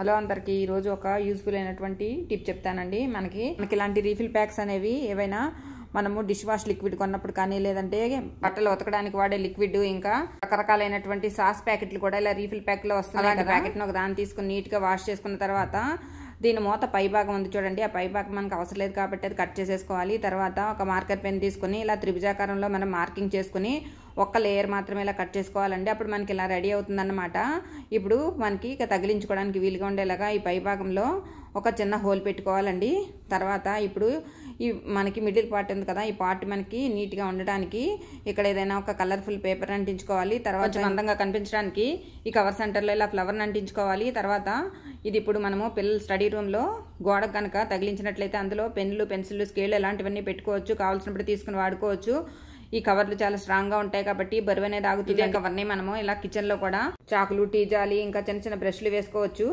Hello అందరికీ ఈరోజు ఒక యూజ్ఫుల్ అయినటువంటి టిప్ చెప్తానండి. మనకి ఇలాంటి రీఫిల్ ప్యాక్స్ అనేవి ఏవైనా మనము డిష్ వాష్ లిక్విడ్ కొన్నప్పుడు కానీ లేదంటే బట్టలు ఉతకడానికి వాడే లిక్విడ్ ఇంకా రకరకాలైనటువంటి సాస్ ప్యాకెట్లు కూడా ఇలా రీఫిల్ ప్యాక్లో వస్తున్నాయి. అలాంటి ప్యాకెట్ను ఒక దాన్ని తీసుకుని నీట్గా వాష్ చేసుకున్న తర్వాత దీని మూత పై భాగం ఉంది చూడండి, ఆ పై భాగం మనకు అవసరం లేదు కాబట్టి అది కట్ చేసేసుకోవాలి. తర్వాత ఒక మార్కర్ పెన్ తీసుకుని ఇలా త్రిభుజాకారంలో మనం మార్కింగ్ చేసుకుని ఒక్క లేయర్ మాత్రమే ఇలా కట్ చేసుకోవాలండి. అప్పుడు మనకి ఇలా రెడీ అవుతుందన్నమాట. ఇప్పుడు మనకి ఇక తగిలించుకోవడానికి వీలుగా ఉండేలాగా ఈ పై భాగంలో ఒక చిన్న హోల్ పెట్టుకోవాలండి. తర్వాత ఇప్పుడు ఈ మనకి మిడిల్ పార్ట్ ఉంది కదా, ఈ పార్ట్ మనకి నీట్గా ఉండడానికి ఇక్కడ ఏదైనా ఒక కలర్ఫుల్ పేపర్ అంటించుకోవాలి. తర్వాత అందంగా కనిపించడానికి ఈ కవర్ సెంటర్లో ఇలా ఫ్లవర్ని అంటించుకోవాలి. తర్వాత ఇది ఇప్పుడు మనము పిల్లల స్టడీ రూమ్లో గోడకు కనుక తగిలించినట్లయితే అందులో పెన్నులు, పెన్సిళ్ళు, స్కేళ్ళు ఇలాంటివన్నీ పెట్టుకోవచ్చు, కావాల్సినప్పుడు తీసుకుని వాడుకోవచ్చు. ఈ కవర్లు చాలా స్ట్రాంగ్ గా ఉంటాయి కాబట్టి బరువు అనేది ఆగుతుంది. కవర్ని మనము ఇలా కిచెన్ లో కూడా చాకులు, టీ జాలి ఇంకా చిన్న చిన్న బ్రష్లు వేసుకోవచ్చు.